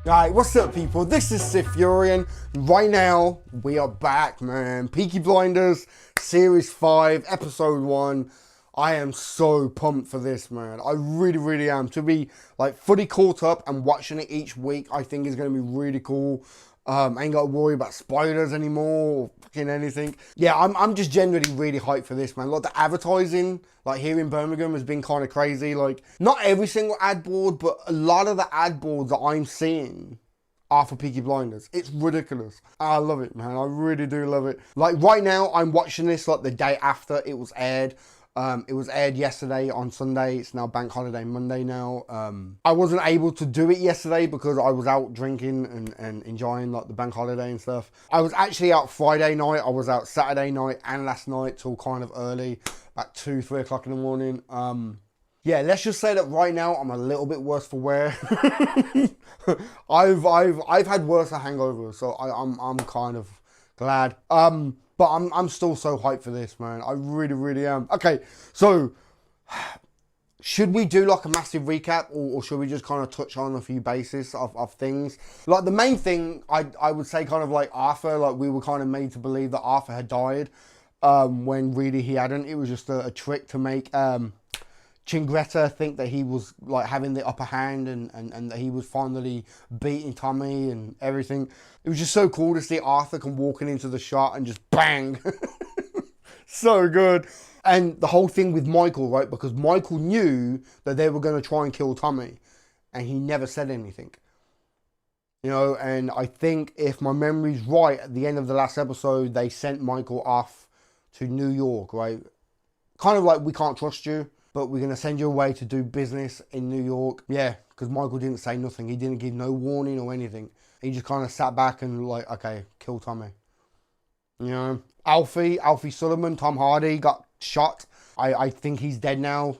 Alright, what's up people? This is SiTHFuRion. Right now, we are back, man. Peaky Blinders, Series 5, Episode 1. I am so pumped for this, man. I really am. To be, like, fully caught up and watching it each week, I think is going to be really cool. I ain't got to worry about spoilers anymore or fucking anything. Yeah, I'm just generally really hyped for this, man. Like, the advertising, like, here in Birmingham has been kind of crazy. Like, not every single ad board, but a lot of the ad boards that I'm seeing are for Peaky Blinders. It's ridiculous. I love it, man. I really do love it. Like, right now, I'm watching this, like, the day after it was aired. It was aired yesterday on Sunday. It's now Bank Holiday Monday now. I wasn't able to do it yesterday because I was out drinking and enjoying like the Bank Holiday and stuff. I was actually out Friday night. I was out Saturday night and last night till kind of early, about 2, 3 o'clock in the morning. Yeah, let's just say that right now I'm a little bit worse for wear. I've had worse hangovers, so I'm kind of glad. But I'm still so hyped for this, man. I really am. Okay, so should we do like a massive recap, or should we just kind of touch on a few bases of things? Like the main thing, I would say kind of like Arthur, like we were kind of made to believe that Arthur had died, when really he hadn't. It was just a trick to make Chingretta think that he was like having the upper hand and that he was finally beating Tommy and everything. It was just so cool to see Arthur come walking into the shot and just bang. So good. And the whole thing with Michael, right? Because Michael knew that they were going to try and kill Tommy and he never said anything. You know, and I think if my memory's right, at the end of the last episode, they sent Michael off to New York, right? Kind of like, we can't trust you, but we're going to send you away to do business in New York. Yeah, because Michael didn't say nothing. He didn't give no warning or anything. He just kind of sat back and like, okay, kill Tommy. You know, Alfie Sullivan, Tom Hardy got shot. I think he's dead now.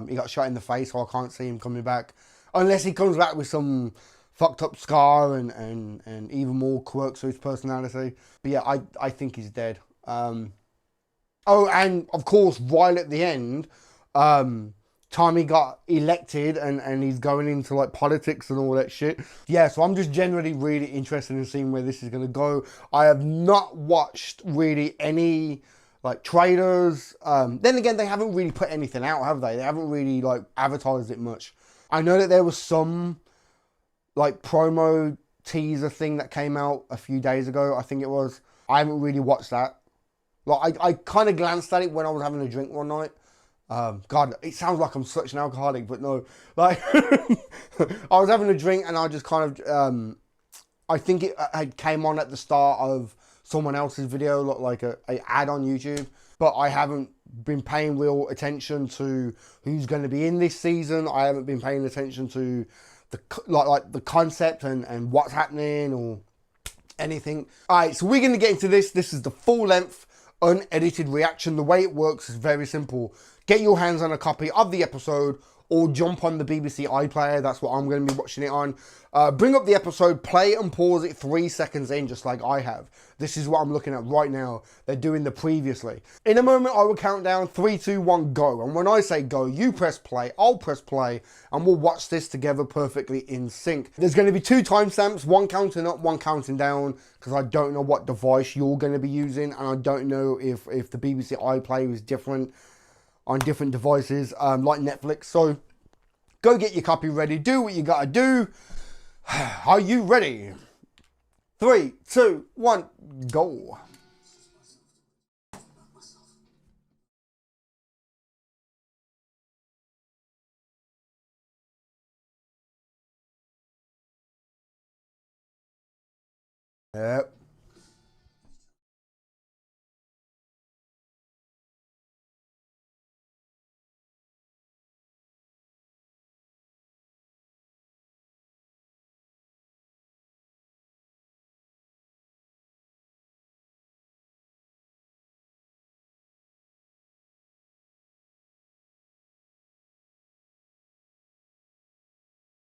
He got shot in the face, so I can't see him coming back. Unless he comes back with some fucked up scar and even more quirks to his personality. But yeah, I think he's dead. Oh, and of course, right at the end, Tommy got elected and he's going into like politics and all that shit. Yeah, so I'm just generally really interested in seeing where this is going to go. I have not watched really any like trailers. Then again, they haven't really put anything out, have they? They haven't really like advertised it much. I know that there was some like promo teaser thing that came out a few days ago, I think it was. I haven't really watched that. Like, I kind of glanced at it when I was having a drink one night. God, it sounds like I'm such an alcoholic, but no. Like, I was having a drink and I just kind of, I think it had came on at the start of someone else's video, like a ad on YouTube. But I haven't been paying real attention to who's going to be in this season. I haven't been paying attention to the like the concept and what's happening or anything. All right, so we're going to get into this. This is the full length unedited reaction. The way it works is very simple. Get your hands on a copy of the episode or jump on the BBC iPlayer. That's what I'm going to be watching it on. Bring up the episode, play and pause it 3 seconds in, just like I have. This is what I'm looking at right now. They're doing the previously. In a moment, I will count down 3, 2, 1, go. And when I say go, you press play, I'll press play, and we'll watch this together perfectly in sync. There's going to be 2 timestamps, one counting up, one counting down, because I don't know what device you're going to be using, and I don't know if the BBC iPlayer is different on different devices, like Netflix. So go get your copy ready. Do what you gotta do. Are you ready? 3, 2, 1, go. Yep.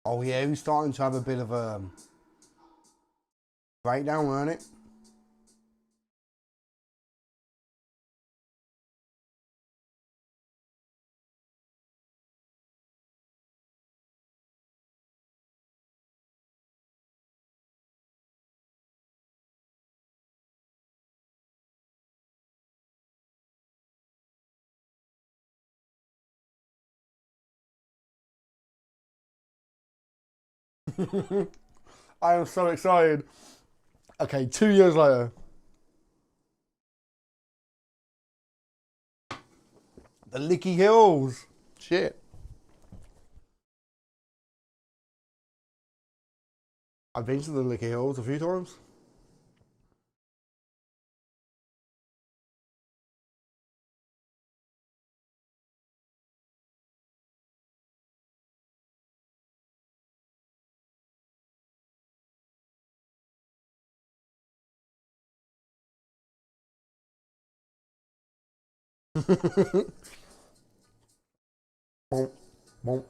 Oh yeah, we're starting to have a bit of a breakdown, weren't it? I am so excited. Okay, 2 years later. The Licky Hills. Shit. I've been to the Licky Hills a few times. Bonk, bonk.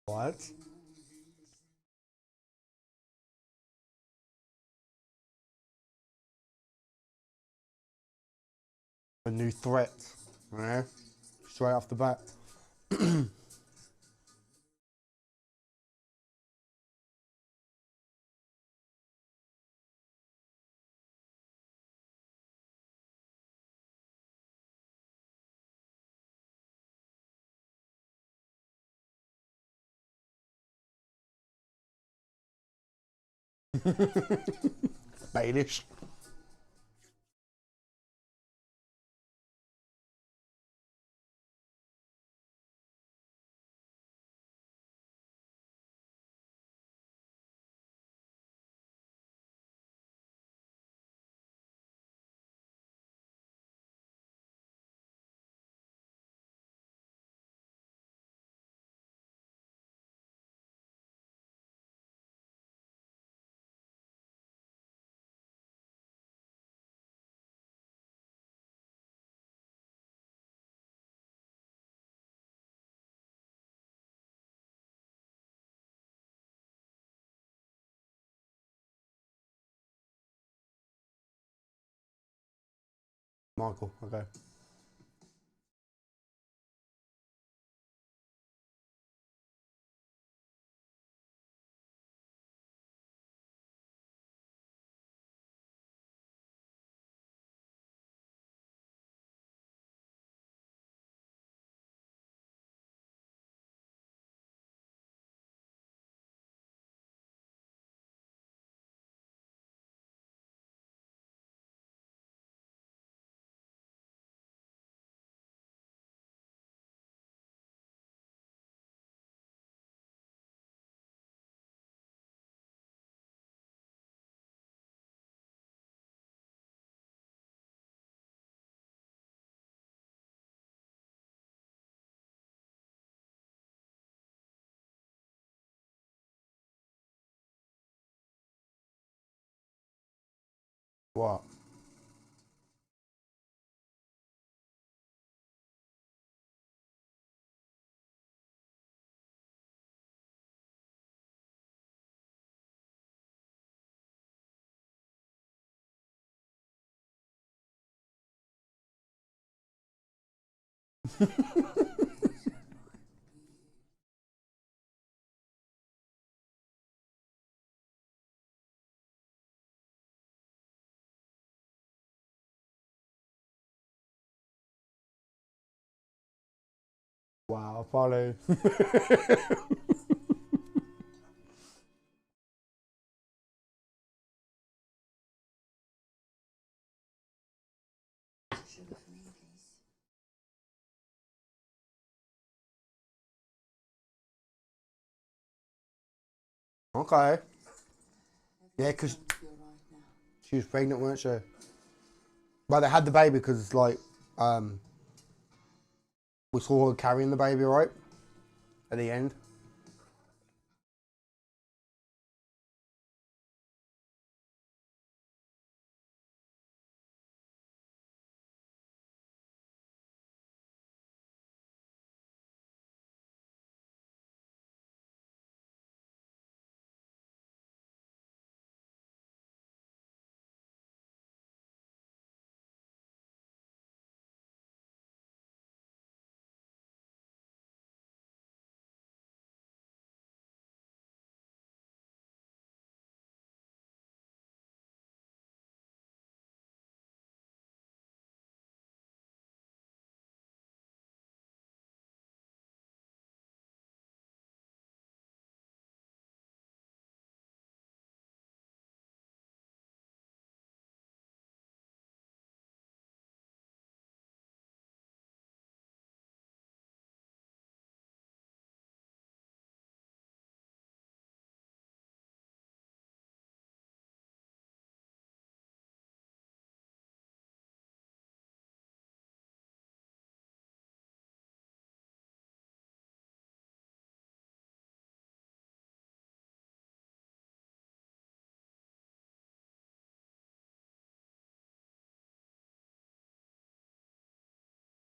What? A new threat. Yeah. Straight off the bat. Baelish. Michael, okay. What? Wow, follow. Okay. Yeah, because she was pregnant, weren't she? But they had the baby because, like, we saw her carrying the baby, right? At the end.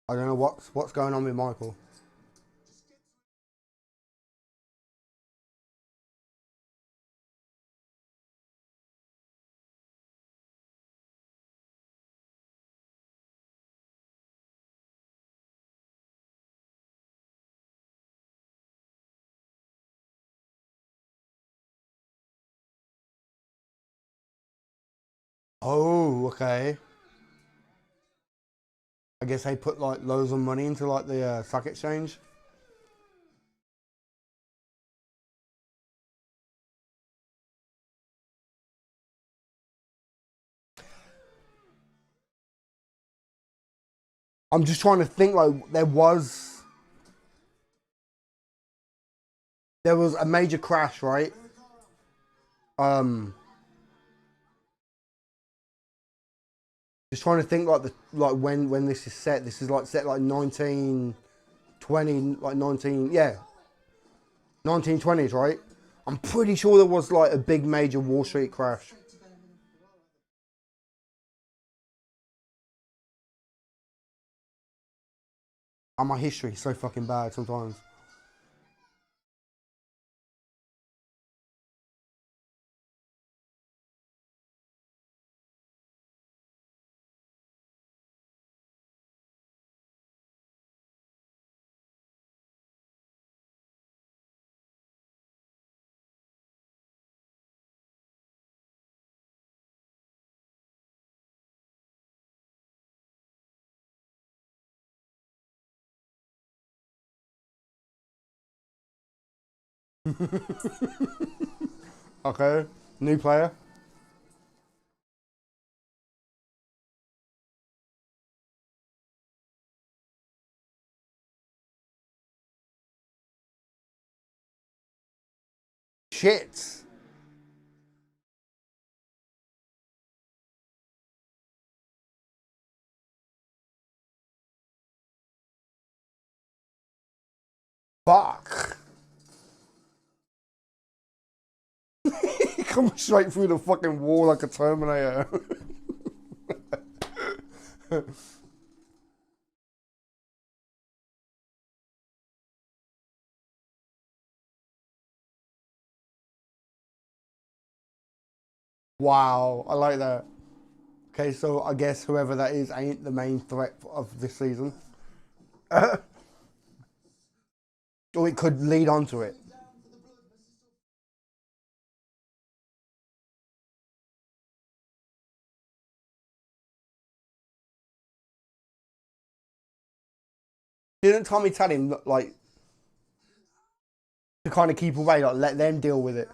I don't know what's going on with Michael. Oh, okay. I guess they put like loads of money into like the stock exchange. I'm just trying to think. Like there was a major crash, right? Um, just trying to think like the like when this is set. This is like set like 1920, like 19, yeah, 1920s, right? I'm pretty sure there was like a big major Wall Street crash. And my history is so fucking bad sometimes. Okay, new player. Shit. Fuck. He comes straight through the fucking wall like a Terminator. Wow, I like that. Okay, so I guess whoever that is ain't the main threat of this season. Or it could lead on to it. Didn't Tommy tell him like to kind of keep away, like let them deal with it?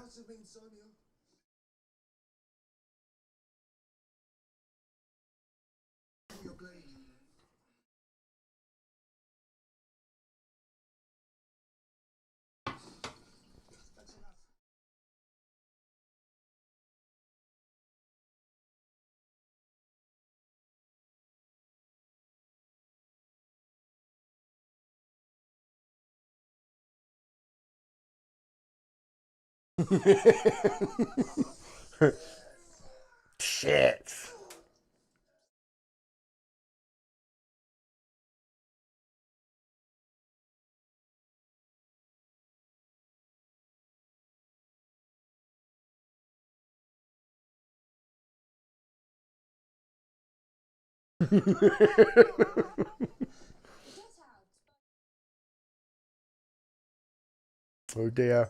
Shit. Oh dear.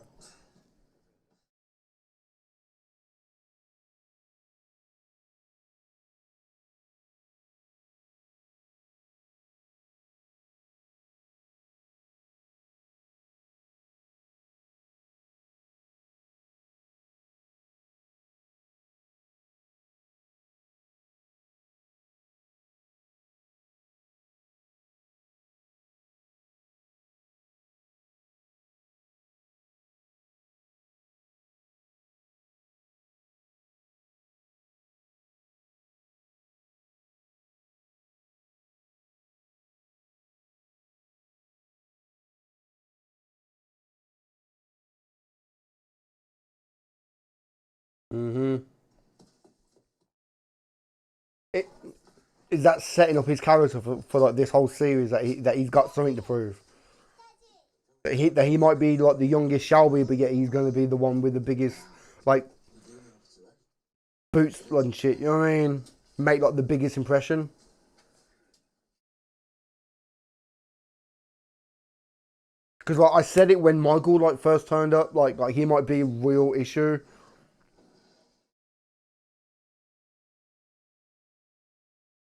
Mm-hmm. It, is that setting up his character for like this whole series that he's got something to prove? That he might be like the youngest Shelby, but yet he's going to be the one with the biggest like boots and shit. You know what I mean? Make like the biggest impression. Because like I said it when Michael like first turned up, like he might be a real issue.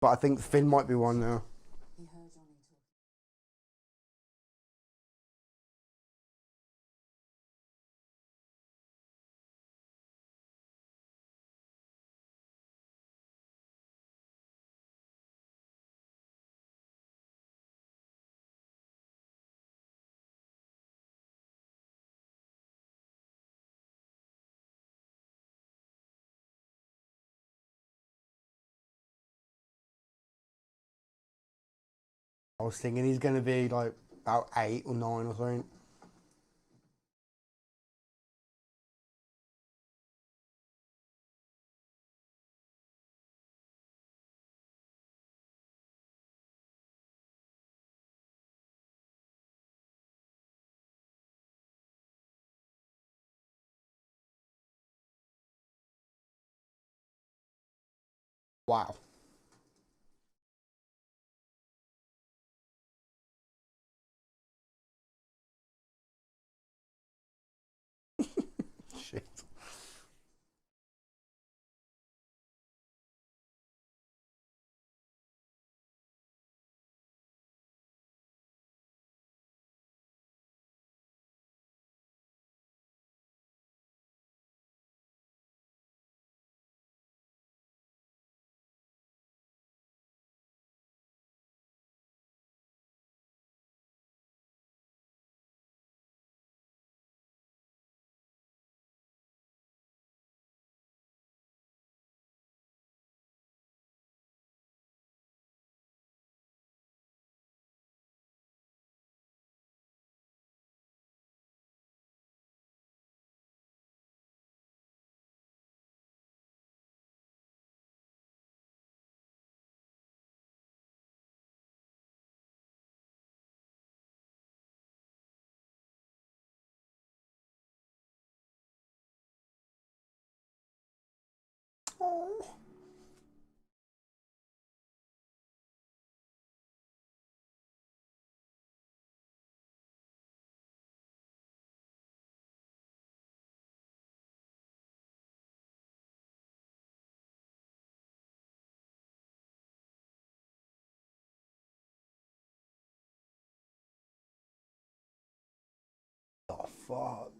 But I think Finn might be one now. I was thinking he's going to be like about 8 or 9 or something. Wow. Shit. Oh fuck.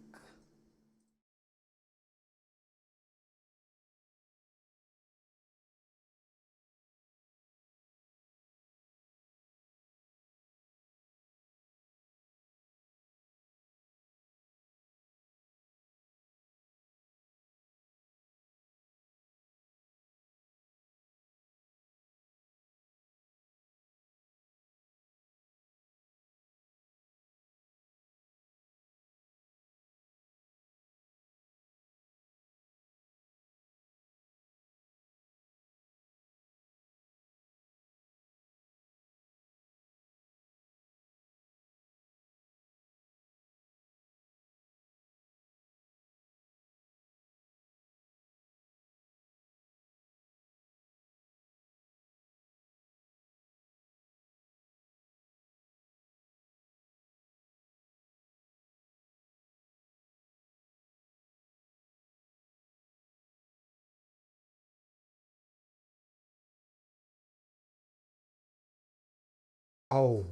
Oh.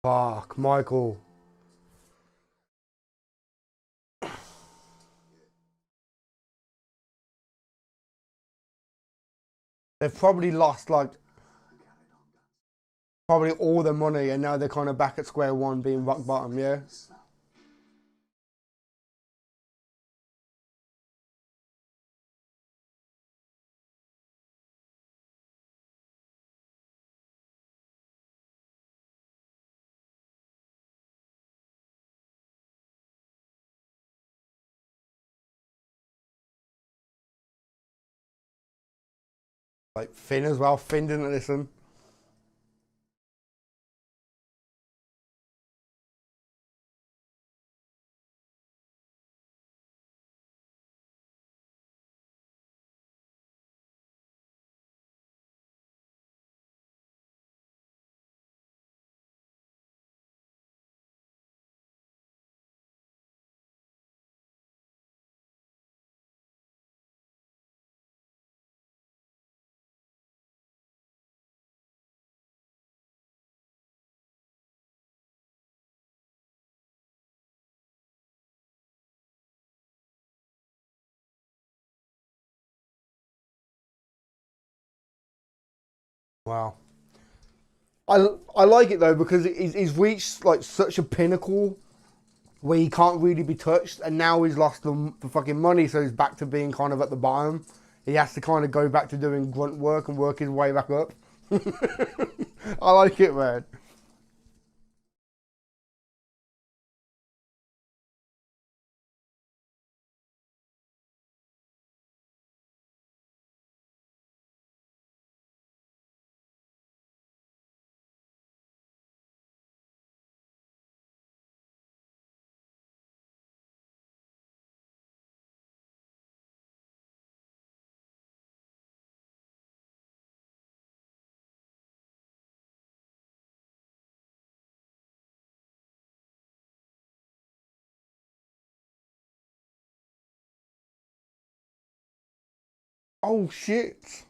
Fuck, Michael. They've probably lost like probably all their money, and now they're kind of back at square one, being rock bottom. Yeah. Like Finn as well. Finn didn't listen. Wow. I like it though because he's reached like such a pinnacle where he can't really be touched, and now he's lost the fucking money, so he's back to being kind of at the bottom. He has to kind of go back to doing grunt work and work his way back up. I like it, man. Oh shit.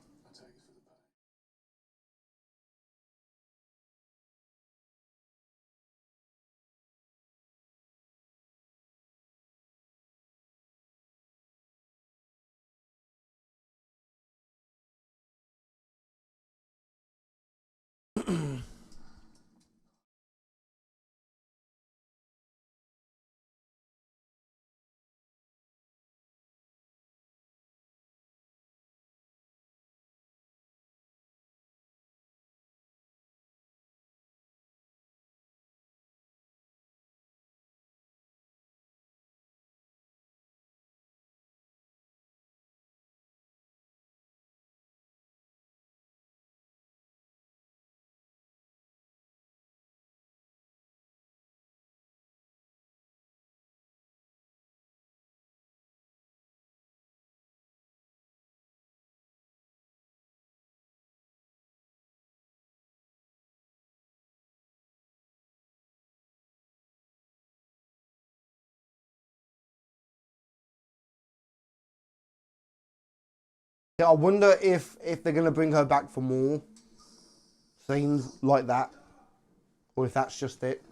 Yeah, I wonder if they're gonna bring her back for more scenes like that, or if that's just it.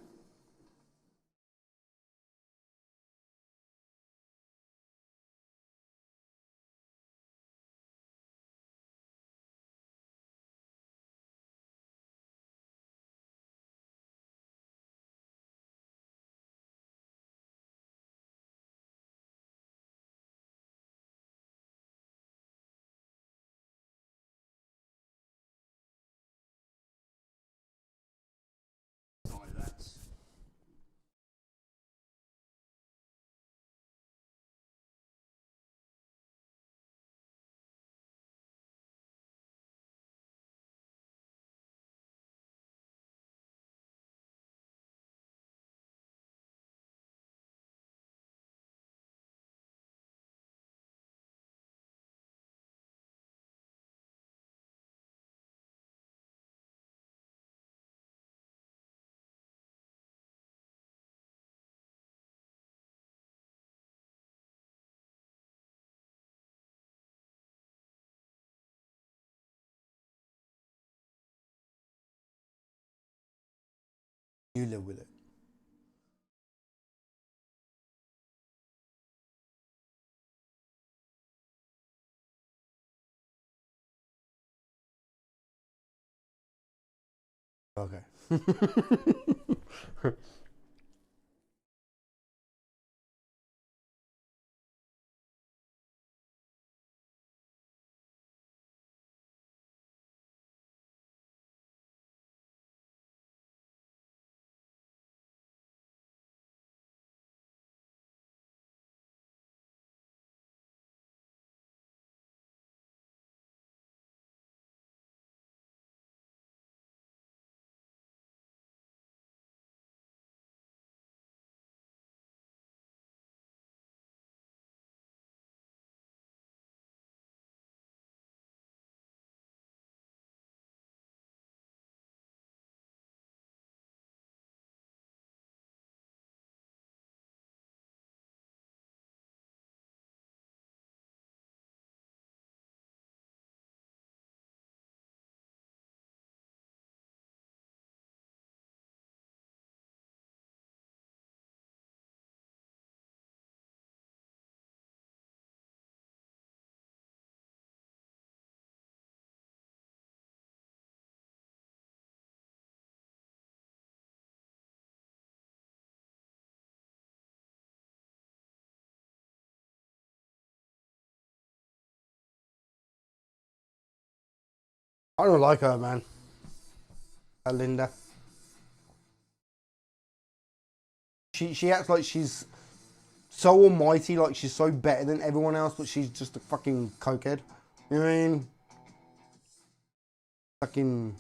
You live with it. Okay. I don't like her, man. Linda. She acts like she's so almighty, like she's so better than everyone else, but she's just a fucking cokehead. You know what I mean? Fucking.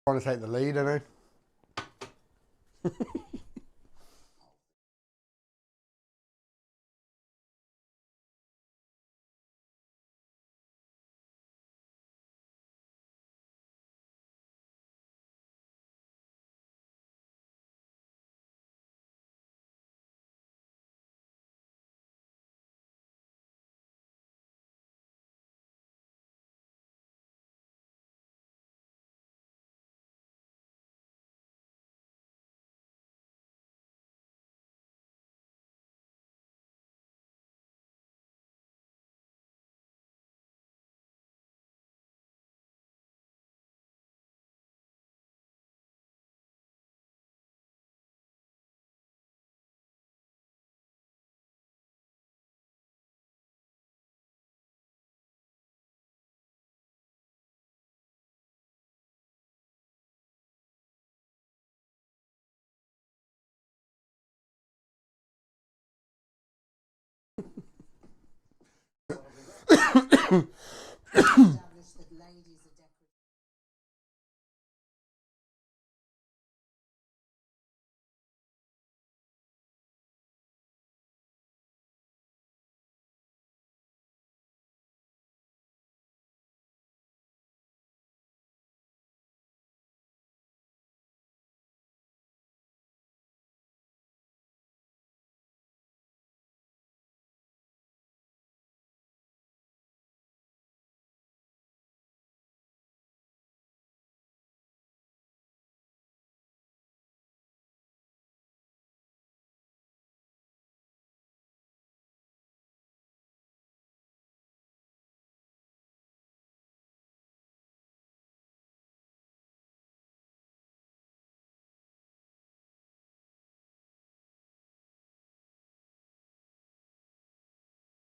Trying to take the lead, I know.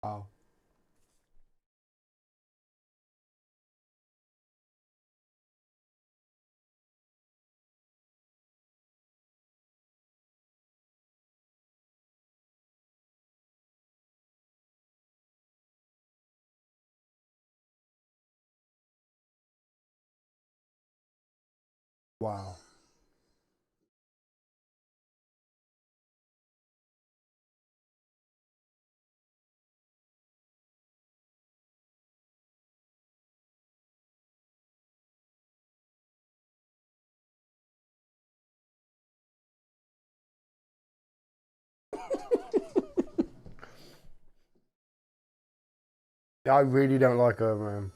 Wow. Wow. Yeah, I really don't like her, man.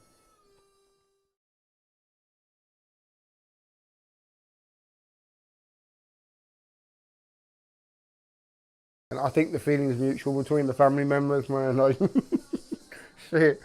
And I think the feeling is mutual between the family members, man. Like, shit.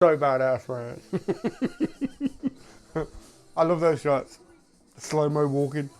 So badass, man. I love those shots. Slow mo walking.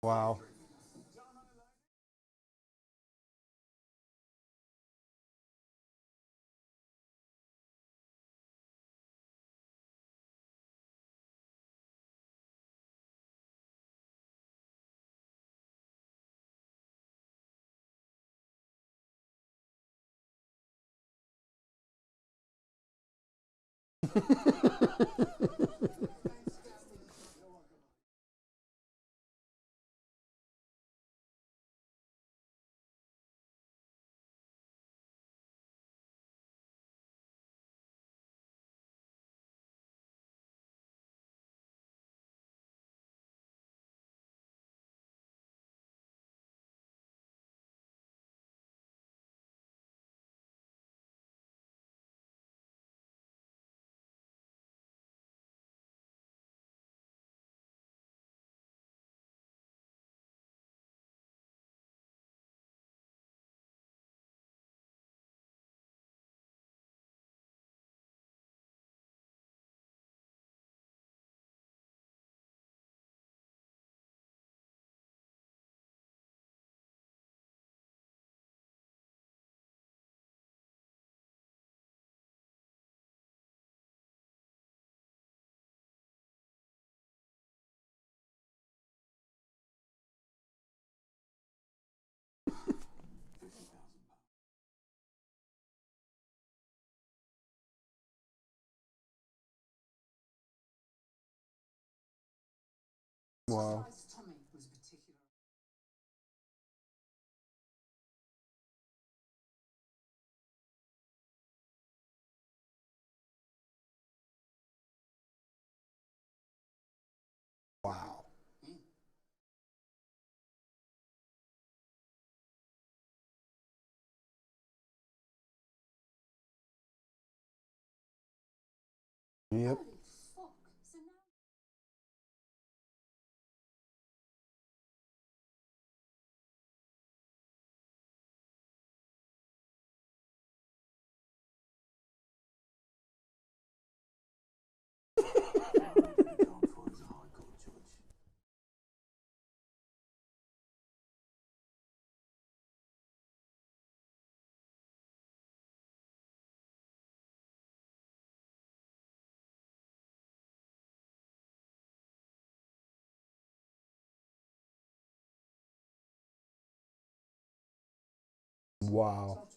Wow. Wow. Wow. Yep. Wow.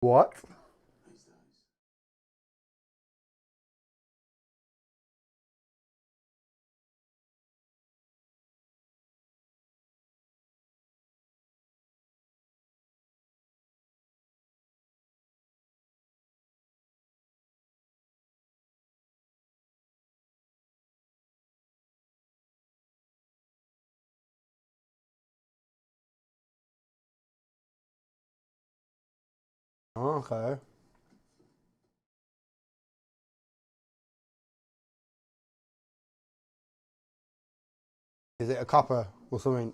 What? Oh, okay. Is it a copper or something?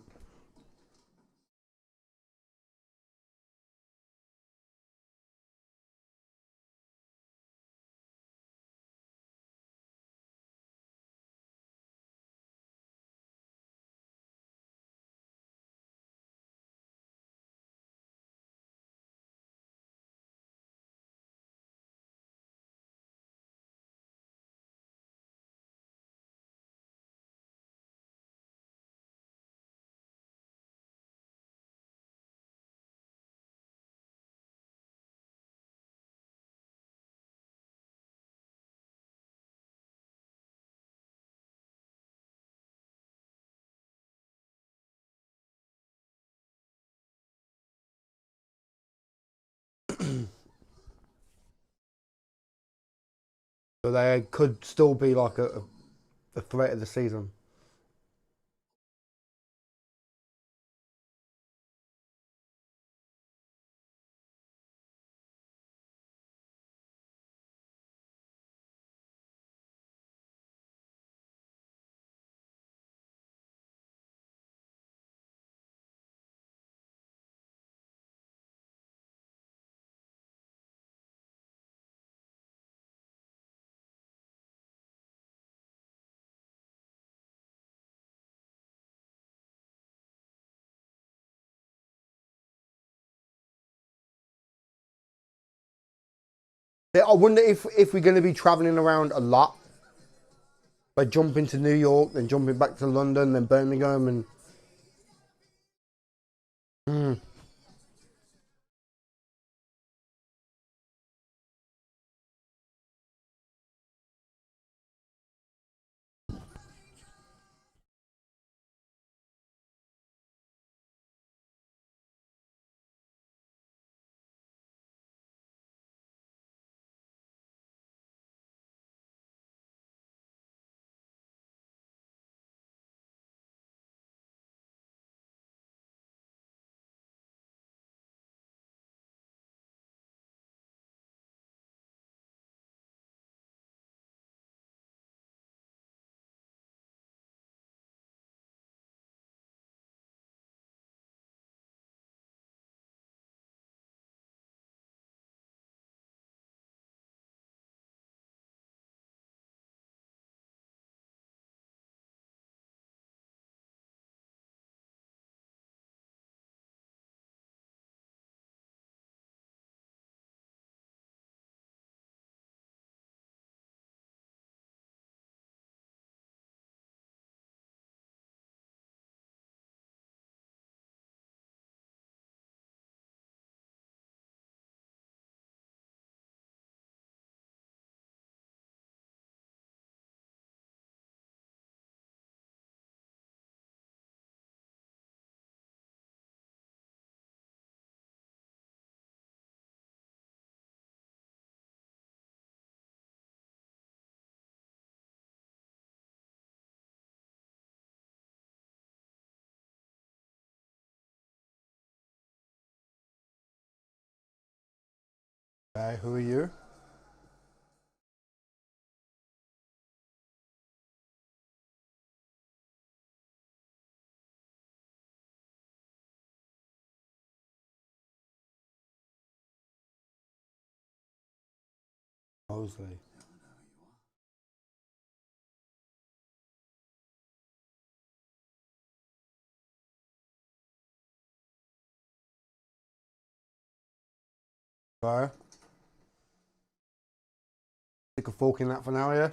So they could still be like a threat of the season. Yeah, I wonder if we're going to be traveling around a lot, like jumping to New York, then jumping back to London, then Birmingham, and mm, okay, who are you? Mosley. Okay. Stick a fork in that for now, yeah.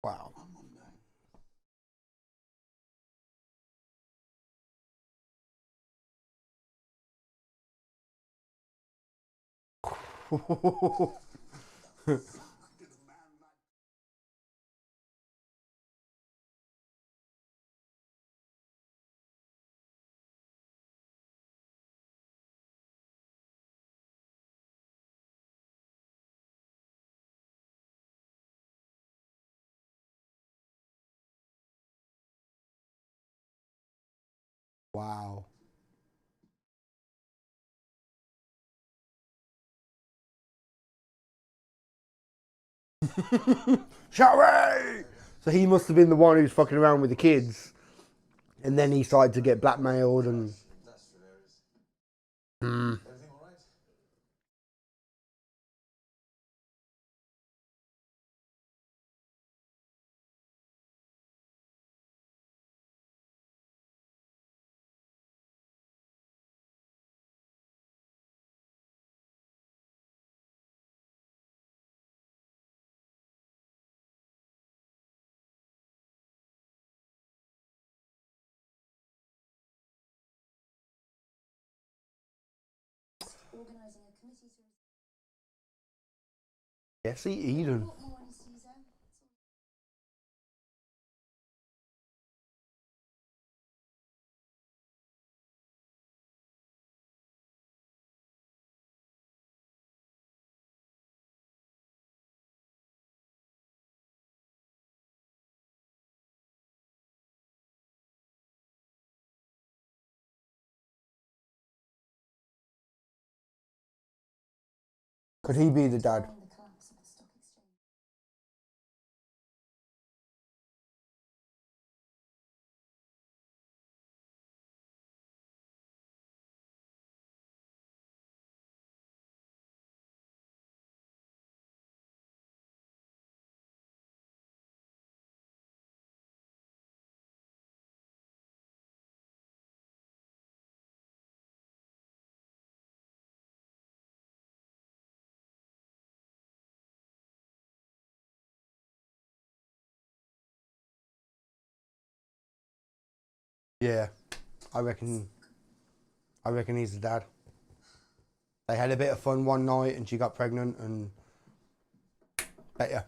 Wow. Wow. Sherry! So he must have been the one who's fucking around with the kids, and then he started to get blackmailed and. Mm. Yes, Eden. Could he be the dad? Yeah, I reckon. I reckon he's the dad. They had a bit of fun one night, and she got pregnant, and better.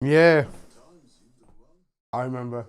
Yeah, I remember.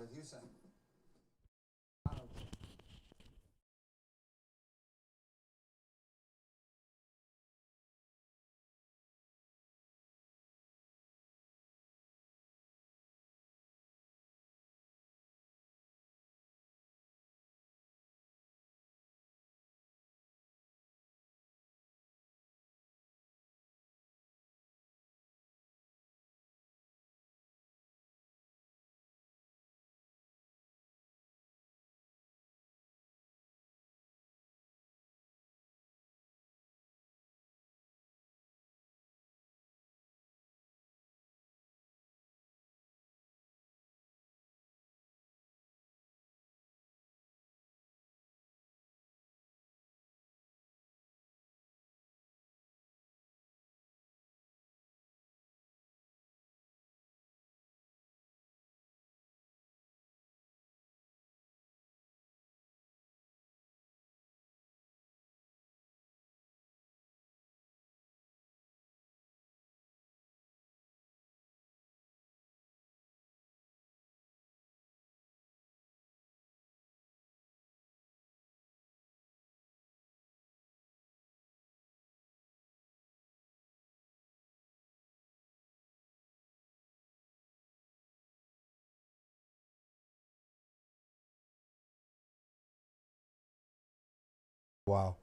Wow.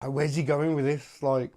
Where's he going with this? Like,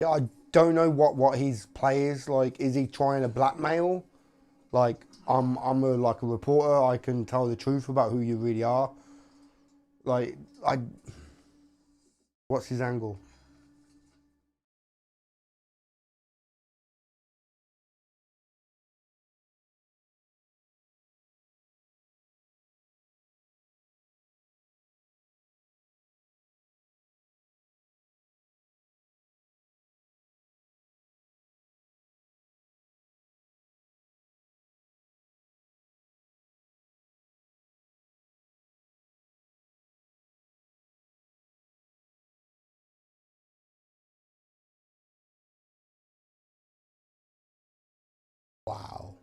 yeah, I don't know what his play is. Like, is he trying to blackmail? Like, I'm like a reporter. I can tell the truth about who you really are. Like, what's his angle? Wow.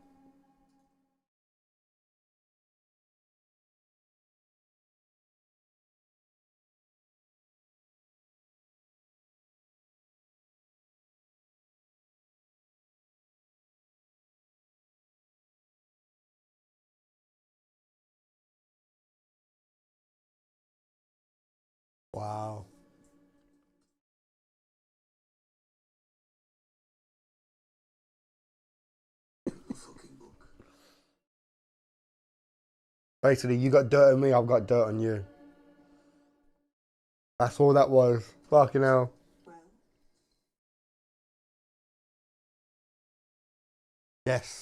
Wow. Basically, you got dirt on me, I've got dirt on you. That's all that was. Fucking hell. Yes.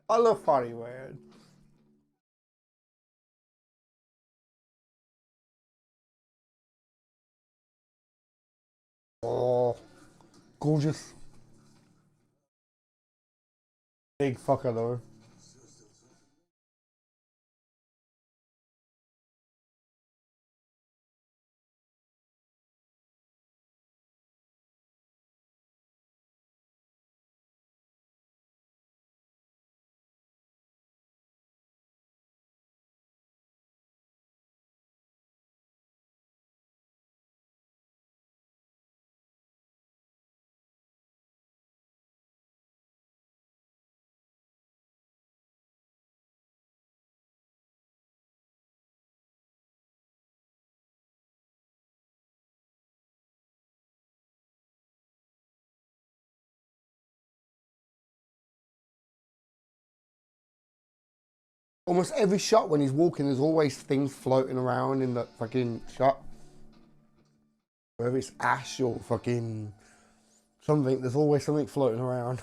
I love funny, man. Oh, gorgeous. Big fucker though. Almost every shot when he's walking, there's always things floating around in the fucking shot. Whether it's ash or fucking something, there's always something floating around.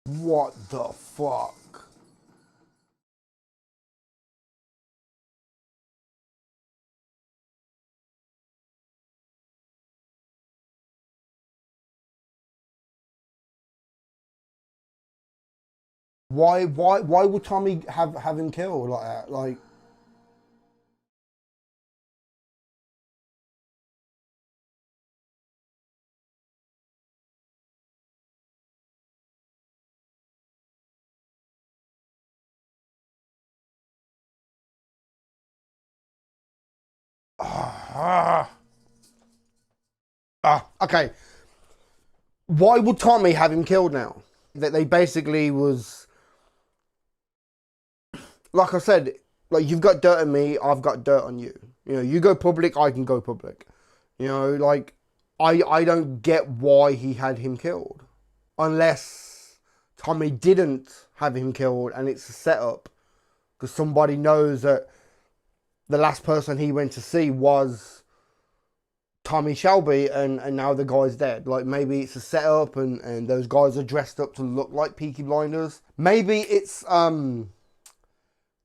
What the fuck? Why would Tommy have him killed like that? Like, okay. Why would Tommy have him killed now? That they basically was, like I said, like you've got dirt on me, I've got dirt on you. You know, you go public, I can go public. You know, like I don't get why he had him killed, unless Tommy didn't have him killed and it's a setup because somebody knows that the last person he went to see was Tommy Shelby, and now the guy's dead. Like maybe it's a setup, and those guys are dressed up to look like Peaky Blinders. Maybe it's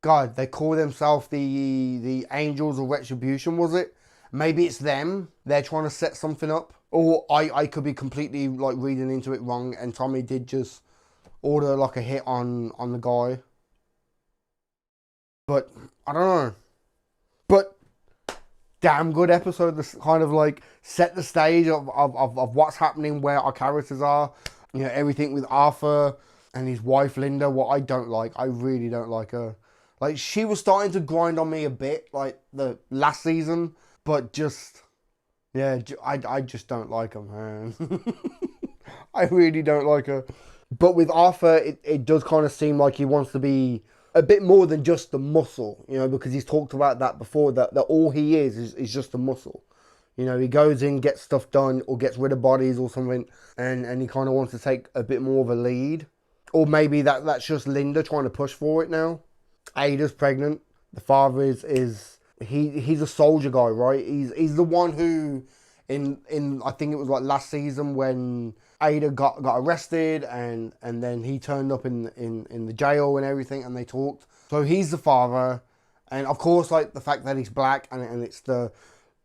God, they call themselves the Angels of Retribution, was it? Maybe it's them. They're trying to set something up, or I could be completely like reading into it wrong, and Tommy did just order like a hit on the guy. But I don't know. But damn good episode. This kind of like set the stage of what's happening, where our characters are. You know, everything with Arthur and his wife Linda, what I don't like, I really don't like her. Like, she was starting to grind on me a bit, like, the last season, but just, yeah, I just don't like her, man. I really don't like her. But with Arthur, it does kind of seem like he wants to be a bit more than just the muscle, you know, because he's talked about that before, that all he is just a muscle. You know, he goes in, gets stuff done, or gets rid of bodies or something, and he kind of wants to take a bit more of a lead. Or maybe that's just Linda trying to push for it now. Ada's pregnant. The father he's a soldier guy, right? He's the one who in I think it was like last season when Ada got arrested and then he turned up in the jail and everything and they talked. So he's the father, and of course like the fact that he's black and it's the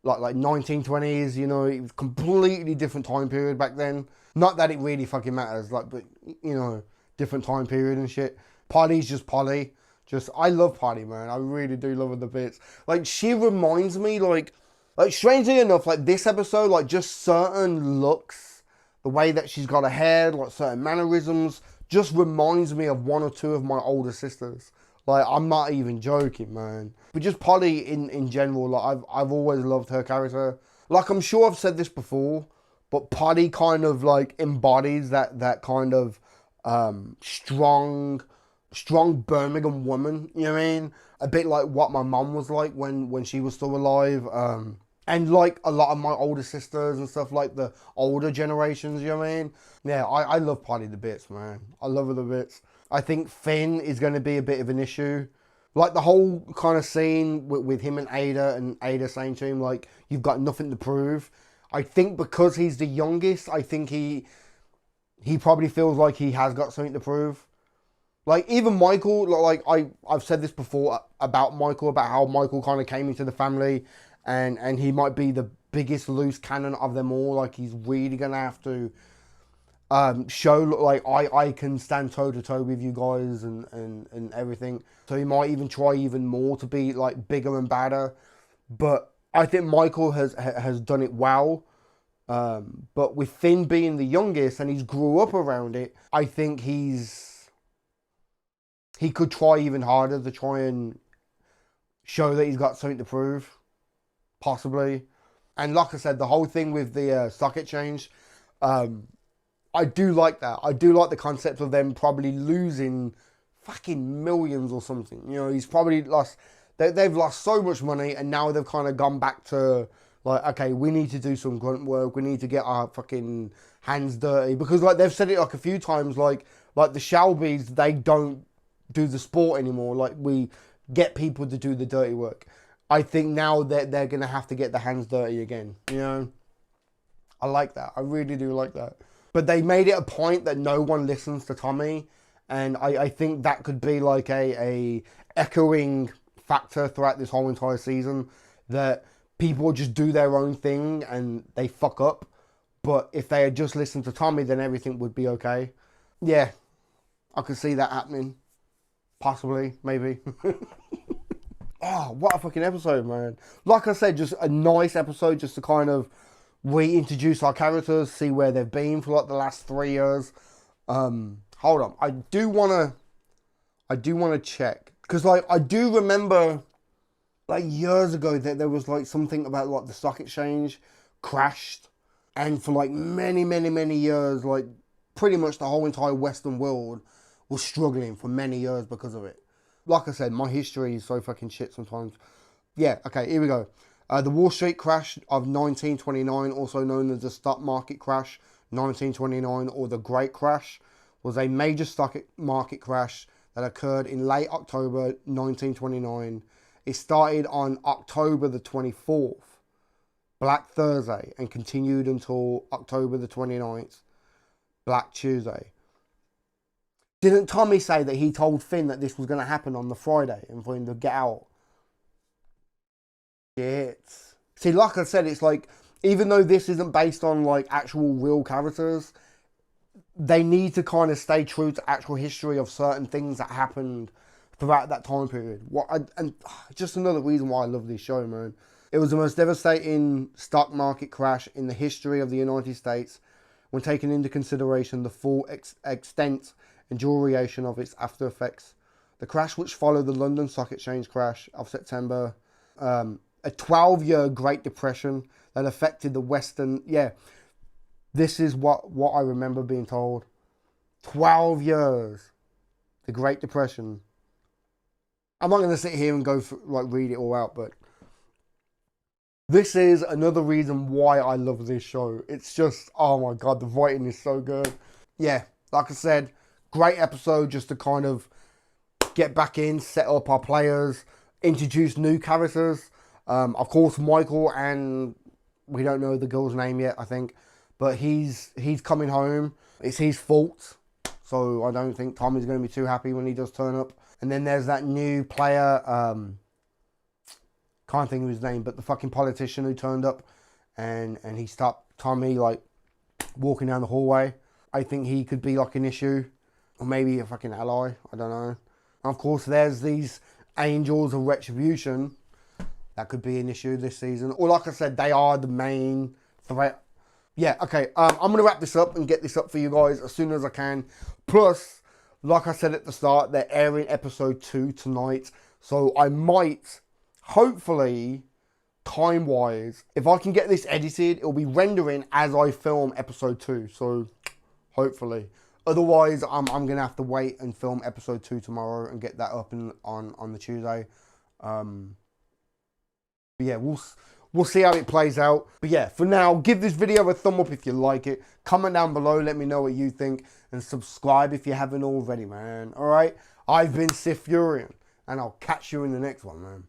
like 1920s, you know, it was completely different time period back then. Not that it really fucking matters, like, but you know, different time period and shit. Polly's just Polly. I love Polly, man. I really do love her the bits. Like, she reminds me, like strangely enough, like this episode, like just certain looks, the way that she's got her hair, like certain mannerisms, just reminds me of one or two of my older sisters. Like, I'm not even joking, man. But just Polly in general, like I've always loved her character. Like, I'm sure I've said this before, but Polly kind of like embodies that kind of strong Birmingham woman, you know what I mean? A bit like what my mum was like when she was still alive. And like a lot of my older sisters and stuff, like the older generations, you know what I mean? Yeah, I love Polly the bits, man. I love her the bits. I think Finn is going to be a bit of an issue. Like the whole kind of scene with him and Ada saying to him, like, you've got nothing to prove. I think because he's the youngest, I think he probably feels like he has got something to prove. Like, even Michael, like, I've said this before about Michael, about how Michael kind of came into the family and he might be the biggest loose cannon of them all. Like, he's really going to have to show, like, I can stand toe-to-toe with you guys and everything. So he might even try even more to be, like, bigger and badder. But I think Michael has done it well. But with Finn being the youngest and he's grew up around it, I think he could try even harder to try and show that he's got something to prove. Possibly. And like I said, the whole thing with the stock exchange, I do like that. I do like the concept of them probably losing fucking millions or something. You know, he's probably lost, they've lost so much money and now they've kind of gone back to like, okay, we need to do some grunt work. We need to get our fucking hands dirty. Because like they've said it like a few times, like the Shelbys, they don't do the sport anymore. Like, we get people to do the dirty work. I think now that they're going to have to get the hands dirty again, you know? I like that. I really do like that. But they made it a point that no one listens to Tommy. And I think that could be like a echoing factor throughout this whole entire season. That people just do their own thing and they fuck up. But if they had just listened to Tommy, then everything would be okay. Yeah, I could see that happening. Possibly, maybe. Oh, what a fucking episode, man. Like I said, just a nice episode just to kind of reintroduce our characters, see where they've been for like the last 3 years. Hold on. I do want to check. Because like, I do remember like years ago that there was like something about like the stock exchange crashed. And for like many, many, many years, like pretty much the whole entire Western world was struggling for many years because of it. Like I said, my history is so fucking shit sometimes. Yeah, okay, here we go. The Wall Street crash of 1929, also known as the stock market crash 1929 or the Great Crash, was a major stock market crash that occurred in late October 1929. It started on October the 24th, Black Thursday, and continued until October the 29th, Black Tuesday. Didn't Tommy say that he told Finn that this was going to happen on the Friday and for him to get out? Shit. See, like I said, it's like, even though this isn't based on like actual real characters, they need to kind of stay true to actual history of certain things that happened throughout that time period. And just another reason why I love this show, man. It was the most devastating stock market crash in the history of the United States, when taking into consideration the full extent and duration of its after effects. The crash, which followed the London Stock Exchange crash of September, a 12-year Great Depression that affected the Western... Yeah, this is what I remember being told. 12 years. The Great Depression. I'm not going to sit here and go for, read it all out, but this is another reason why I love this show. It's just, oh my God, the writing is so good. Yeah, like I said, great episode just to kind of get back in, set up our players, introduce new characters. Of course, Michael, and we don't know the girl's name yet, I think, but he's coming home. It's his fault, so I don't think Tommy's going to be too happy when he does turn up. And then there's that new player, can't think of his name, but the fucking politician who turned up and he stopped Tommy walking down the hallway. I think he could be an issue, or maybe a fucking ally, I don't know. And of course there's these Angels of Retribution. That could be an issue this season. Or like I said, they are the main threat. Yeah, okay, I'm going to wrap this up and get this up for you guys as soon as I can. Plus, like I said at the start, they're airing episode 2 tonight. So I might, hopefully, time-wise, if I can get this edited, it'll be rendering as I film episode 2. So, hopefully. Otherwise, I'm going to have to wait and film episode 2 tomorrow and get that up on the Tuesday. But yeah, we'll see how it plays out. But yeah, for now, give this video a thumb up if you like it. Comment down below, let me know what you think. And subscribe if you haven't already, man. Alright? I've been SiTHFuRion. And I'll catch you in the next one, man.